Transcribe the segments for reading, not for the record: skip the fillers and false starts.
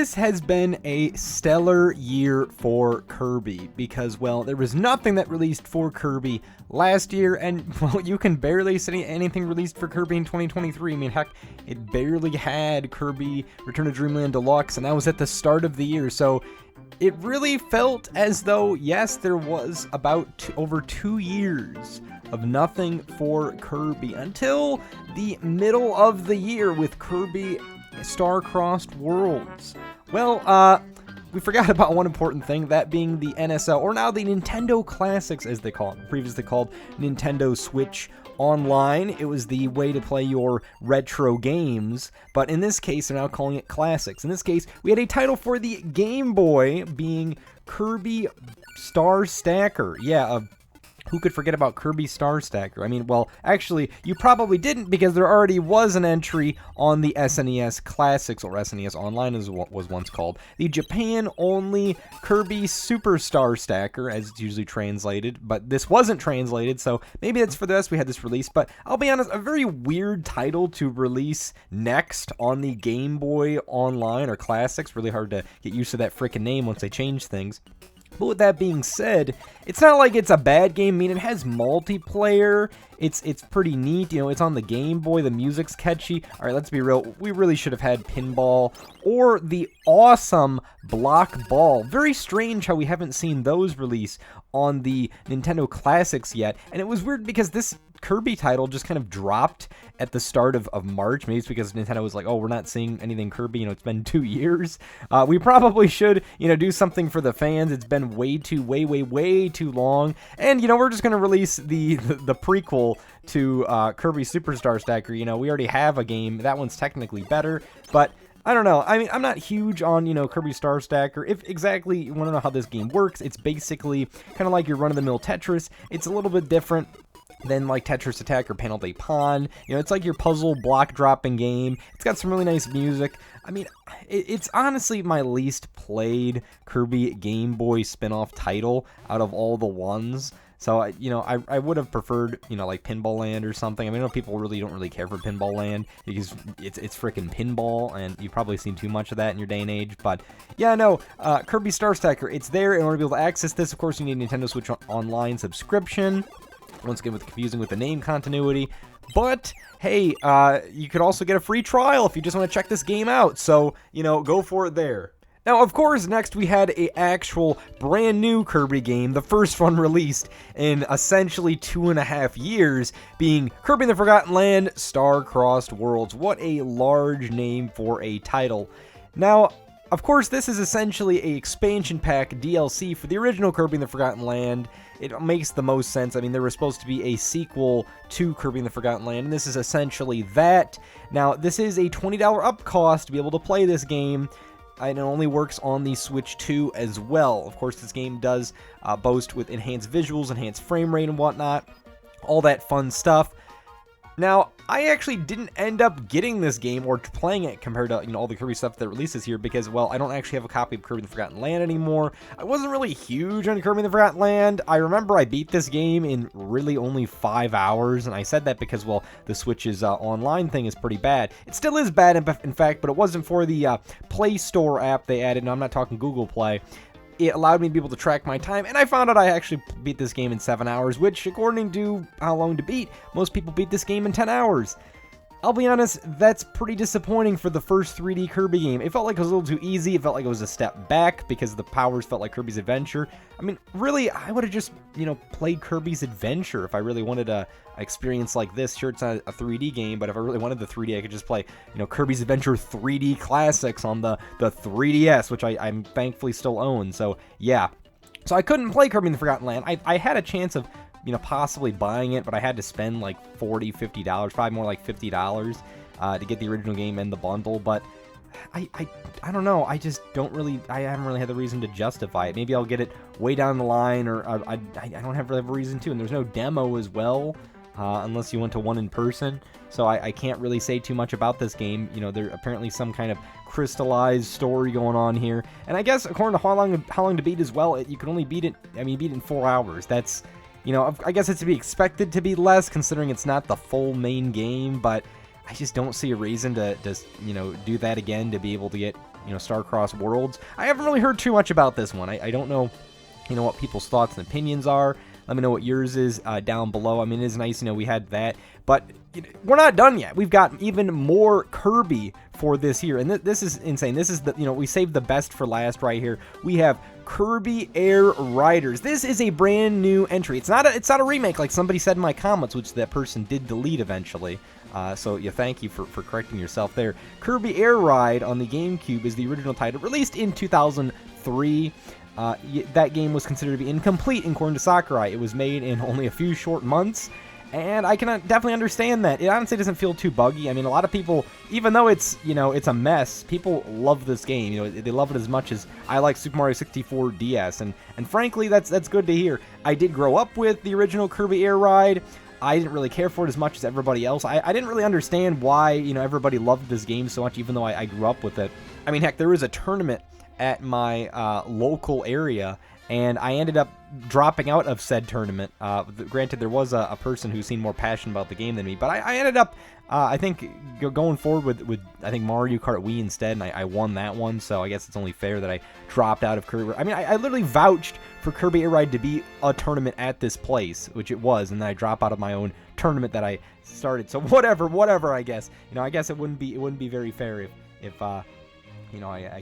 this has been a stellar year for Kirby because, well, there was nothing that released for Kirby last year, and, well, you can barely see anything released for Kirby in 2023. I mean, heck, it barely had Kirby Return to Dreamland Deluxe, and that was at the start of the year, so it really felt as though, yes, there was about over 2 years of nothing for Kirby until the middle of the year with Kirby Star-Crossed Worlds. Well, we forgot about one important thing, that being the NSL, or now the Nintendo Classics as they call it, previously called Nintendo Switch Online. It was the way to play your retro games, but in this case, they're now calling it Classics. In this case, we had a title for the Game Boy being Kirby Star Stacker. Yeah, who could forget about Kirby Star Stacker? I mean, well, actually, you probably didn't because there already was an entry on the SNES Classics, or SNES Online as it was once called, the Japan-only Kirby Super Star Stacker, as it's usually translated, but this wasn't translated, so maybe that's for the best we had this release, but I'll be honest, a very weird title to release next on the Game Boy Online, or Classics. Really hard to get used to that frickin' name once they change things. But with that being said, it's not like it's a bad game. I mean, it has multiplayer. It's pretty neat. You know, it's on the Game Boy. The music's catchy. All right, let's be real. We really should have had Pinball or the awesome Block Ball. Very strange how we haven't seen those release on the Nintendo Classics yet. And it was weird because this Kirby title just kind of dropped at the start of March. Maybe it's because Nintendo was like, oh, we're not seeing anything Kirby. You know, it's been 2 years. We probably should, you know, do something for the fans. It's been way too long. And, you know, we're just going to release the prequel to Kirby Superstar Stacker. You know, we already have a game. That one's technically better, but I don't know. I mean, I'm not huge on, you know, Kirby Star Stacker. If exactly you want to know how this game works, it's basically kind of like your run-of-the-mill Tetris. It's a little bit different than like Tetris Attack or Panel de Pon. You know, it's like your puzzle block dropping game. It's got some really nice music. I mean, it's honestly my least played Kirby Game Boy spin-off title out of all the ones. So, you know, I would have preferred, you know, like Pinball Land or something. I mean, I know people don't really care for Pinball Land because it's freaking pinball, and you've probably seen too much of that in your day and age. But, yeah, no, Kirby Star Stacker, it's there. In order to be able to access this, of course, you need a Nintendo Switch Online subscription. Once again, confusing with the name continuity. But, hey, you could also get a free trial if you just want to check this game out. So, you know, go for it there. Now, of course, next we had a actual brand new Kirby game, the first one released in essentially 2.5 years, being Kirby and the Forgotten Land Star-Crossed Worlds. What a large name for a title. Now, of course, this is essentially a expansion pack DLC for the original Kirby and the Forgotten Land. It makes the most sense. I mean, there was supposed to be a sequel to Kirby and the Forgotten Land, and this is essentially that. Now, this is a $20 up cost to be able to play this game, and it only works on the Switch 2 as well. Of course, this game does boast with enhanced visuals, enhanced frame rate and whatnot, all that fun stuff. Now, I actually didn't end up getting this game or playing it compared to, you know, all the Kirby stuff that releases here because, well, I don't actually have a copy of Kirby and the Forgotten Land anymore. I wasn't really huge on Kirby and the Forgotten Land. I remember I beat this game in really only 5 hours, and I said that because, well, the Switch's online thing is pretty bad. It still is bad, in fact, but it wasn't for the Play Store app they added. No, I'm not talking Google Play. It allowed me to be able to track my time, and I found out I actually beat this game in 7 hours, which, according to how long to beat, most people beat this game in 10 hours. I'll be honest, that's pretty disappointing for the first 3D Kirby game. It felt like it was a little too easy. It felt like it was a step back because the powers felt like Kirby's Adventure. I mean, really, I would have just, you know, played Kirby's Adventure if I really wanted a experience like this. Sure, it's not a 3D game, but if I really wanted the 3D, I could just play, you know, Kirby's Adventure 3D Classics on the 3DS, which I'm thankfully still own. So, yeah. So I couldn't play Kirby in the Forgotten Land. I had a chance of, you know, possibly buying it, but I had to spend like $40, $50, probably more like $50 to get the original game and the bundle. But I don't know. I just don't really. I haven't really had the reason to justify it. Maybe I'll get it way down the line, or I don't have really have a reason to. And there's no demo as well, unless you went to one in person. So I can't really say too much about this game. You know, there's apparently some kind of crystallized story going on here. And I guess according to how long to beat as well, you can only beat it. I mean, beat it in 4 hours. That's, you know, I guess it's to be expected to be less, considering it's not the full main game, but I just don't see a reason to do that again to be able to get, Star-Crossed Worlds. I haven't really heard too much about this one. I don't know, what people's thoughts and opinions are. Let me know what yours is down below. I mean, it is nice, we had that, but we're not done yet. We've got even more Kirby for this year, and this is insane. This is we saved the best for last right here. We have Kirby Air Riders. This is a brand new entry. It's not a remake like somebody said in my comments, which that person did delete eventually. So yeah, thank you for correcting yourself there. Kirby Air Ride on the GameCube is the original title, released in 2003. That game was considered to be incomplete according to Sakurai. It was made in only a few short months, and I can definitely understand that. It honestly doesn't feel too buggy. I mean, a lot of people, even though it's it's a mess, people love this game. They love it as much as I like Super Mario 64 DS, and frankly, that's good to hear. I did grow up with the original Kirby Air Ride. I didn't really care for it as much as everybody else. I didn't really understand why, everybody loved this game so much, even though I grew up with it. I mean, heck, there was a tournament at my local area, and I ended up dropping out of said tournament. Granted, there was a person who seemed more passionate about the game than me, but I ended up, I think, going forward with I think Mario Kart Wii instead, and I won that one, so I guess it's only fair that I dropped out of Kirby. I mean, I literally vouched for Kirby Air Ride to be a tournament at this place, which it was, and then I drop out of my own tournament that I started. So whatever, I guess. I guess it wouldn't be very fair if I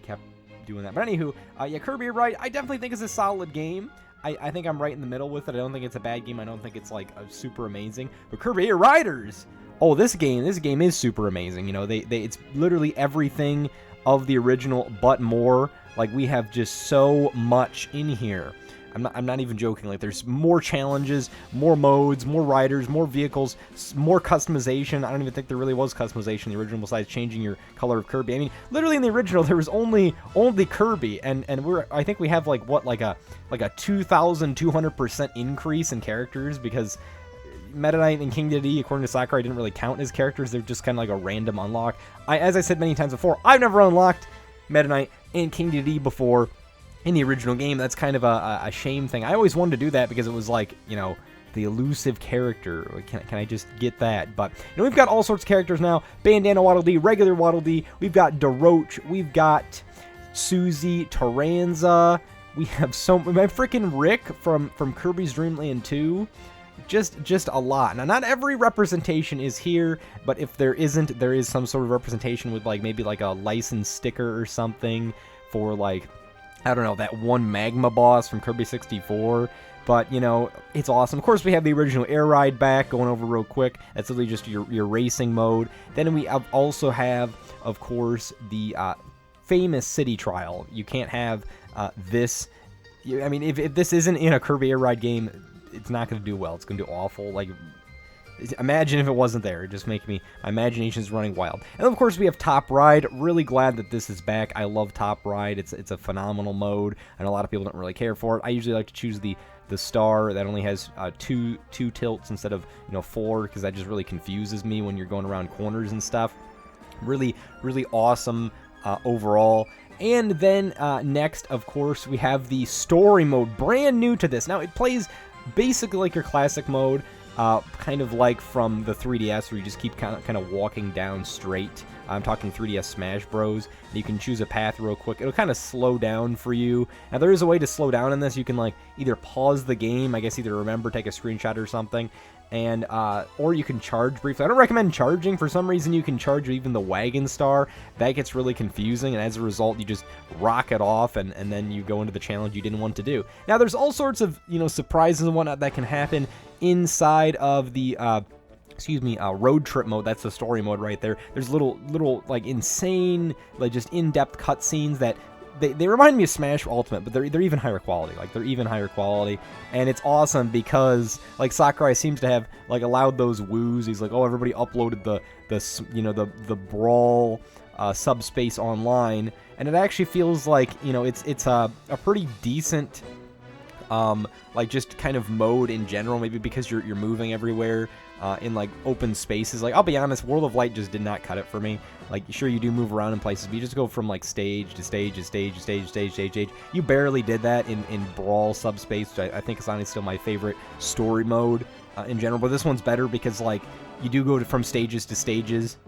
kept doing that. But anywho, yeah, Kirby Air Ride, I definitely think is a solid game. I think I'm right in the middle with it. I don't think it's a bad game. I don't think it's like a super amazing. But Kirby Air Riders, oh, this game is super amazing. It's literally everything of the original but more. Like, we have just so much in here. I'm not even joking. Like, there's more challenges, more modes, more riders, more vehicles, more customization. I don't even think there really was customization in the original besides changing your color of Kirby. I mean, literally in the original there was only Kirby, and I think we have like a 2,200% increase in characters, because Meta Knight and King Dedede, according to Sakurai, didn't really count as characters. They're just kind of like a random unlock. As I said many times before, I've never unlocked Meta Knight and King Dedede before in the original game. That's kind of a shame thing. I always wanted to do that because it was like, the elusive character. Can I just get that? But we've got all sorts of characters now. Bandana Waddle Dee, regular Waddle Dee. We've got Drought. We've got Susie, Taranza. We have my freaking Rick from Kirby's Dream Land 2. Just a lot. Now, not every representation is here, but if there isn't, there is some sort of representation with maybe a license sticker or something for I don't know, that one magma boss from Kirby 64. But, it's awesome. Of course, we have the original Air Ride back, going over real quick. That's literally just your racing mode. Then we also have, of course, the famous City Trial. You can't have this. I mean, if this isn't in a Kirby Air Ride game, it's not going to do well. It's going to do awful. Imagine if it wasn't there. It just make my imagination's running wild. And of course, we have Top Ride. Really glad that this is back. I love Top Ride. It's a phenomenal mode, and a lot of people don't really care for it. I usually like to choose the star that only has two tilts instead of 4, because that just really confuses me when you're going around corners and stuff. Really awesome overall. And then next, of course, we have the story mode, brand new to this. Now, it plays basically like your classic mode, kind of like from the 3DS, where you just keep kind of walking down straight. I'm talking 3DS Smash Bros. You can choose a path real quick. It'll kind of slow down for you. Now, there is a way to slow down in this. You can either pause the game, I guess either remember, take a screenshot or something, and or you can charge briefly. I don't recommend charging. For some reason, you can charge even the Wagon Star. That gets really confusing, and as a result, you just rocket off, and then you go into the challenge you didn't want to do. Now, there's all sorts of surprises and whatnot that can happen inside of the road trip mode. That's the story mode right there. There's little insane, just in-depth cutscenes that they remind me of Smash Ultimate, but they're even higher quality. They're even higher quality, and it's awesome because Sakurai seems to have allowed those woos. He's oh, everybody uploaded the Brawl subspace online, and it actually feels like it's a pretty decent just kind of mode in general, maybe because you're moving everywhere in open spaces. I'll be honest, World of Light just did not cut it for me. Sure, you do move around in places, but you just go from stage to stage to stage to stage to stage to stage. You barely did that in Brawl Subspace, which I think is honestly still my favorite story mode in general. But this one's better because you do go from stages to stages.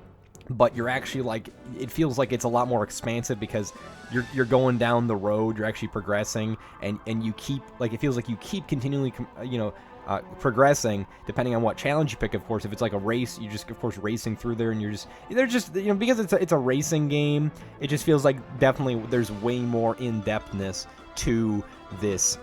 but you're actually like, it feels like it's a lot more expansive because you're going down the road, you're actually progressing, and you keep, like, it feels like you keep continually progressing depending on what challenge you pick. Of course, if it's like a race, you just, of course, racing through there, and they're just because it's a racing game, it just feels like definitely there's way more in-depthness to this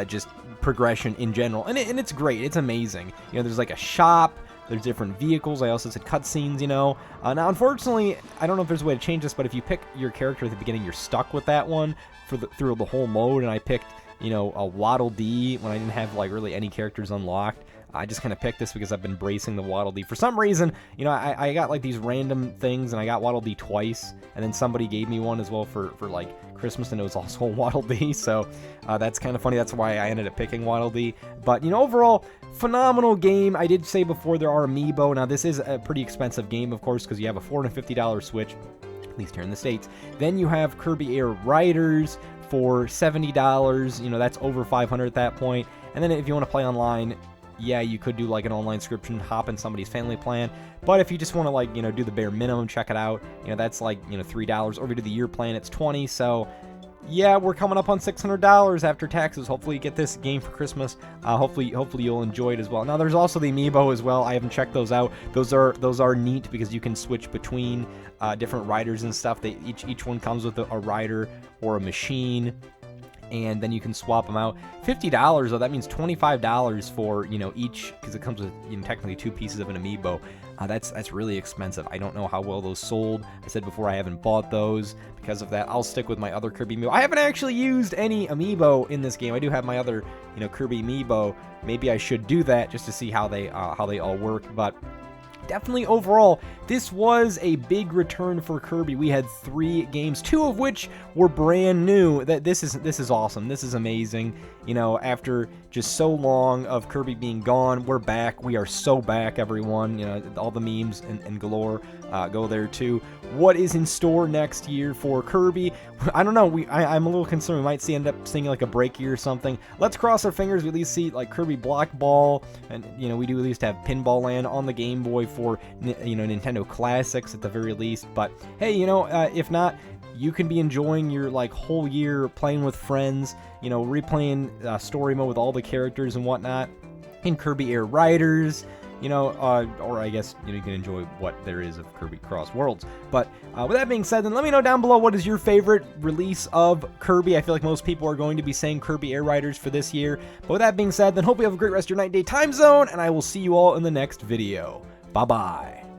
just progression in general, and it's great. It's amazing. There's like a shop, there's different vehicles. I also said cutscenes. Now unfortunately, I don't know if there's a way to change this, but if you pick your character at the beginning, you're stuck with that one through the whole mode. And I picked a Waddle Dee when I didn't have like really any characters unlocked. I just kind of picked this because I've been bracing the Waddle Dee. For some reason, I got like these random things, and I got Waddle Dee twice, and then somebody gave me one as well for like Christmas, and it was also a Waddle Dee, so that's kind of funny. That's why I ended up picking Waddle Dee. But, overall, phenomenal game. I did say before there are amiibo. Now, this is a pretty expensive game, of course, because you have a $450 Switch, at least here in the States. Then you have Kirby Air Riders for $70. That's over $500 at that point. And then if you want to play online, yeah, you could do like an online subscription, hop in somebody's family plan. But if you just want to like, do the bare minimum, check it out, that's like, $3. Or if you do the year plan, it's $20. So yeah, we're coming up on $600 after taxes. Hopefully you get this game for Christmas. Hopefully you'll enjoy it as well. Now there's also the amiibo as well. I haven't checked those out. Those are neat because you can switch between different riders and stuff. Each one comes with a rider or a machine, and then you can swap them out. $50 though, that means $25 for each, because it comes with technically 2 pieces of an amiibo. That's really expensive. I don't know how well those sold. I said before, I haven't bought those because of that. I'll stick with my other Kirby amiibo. I haven't actually used any amiibo in this game. I do have my other Kirby amiibo. Maybe I should do that just to see how they all work. But definitely overall, this was a big return for Kirby. We had 3 games, 2 of which were brand new. This is awesome. This is amazing. After just so long of Kirby being gone, we're back. We are so back, everyone. All the memes and galore go there too. What is in store next year for Kirby? I don't know. I'm a little concerned. We might end up seeing like a break year or something. Let's cross our fingers. We at least see like Kirby Block Ball, and we do at least have Pinball Land on the Game Boy for Nintendo Classics at the very least. But hey, if not, you can be enjoying your like whole year playing with friends, replaying story mode with all the characters and whatnot in Kirby Air Riders. Or I guess, you can enjoy what there is of Kirby Cross Worlds. But with that being said, then let me know down below what is your favorite release of Kirby. I feel like most people are going to be saying Kirby Air Riders for this year. But with that being said, then hope you have a great rest of your night, day, time zone, and I will see you all in the next video. Bye-bye.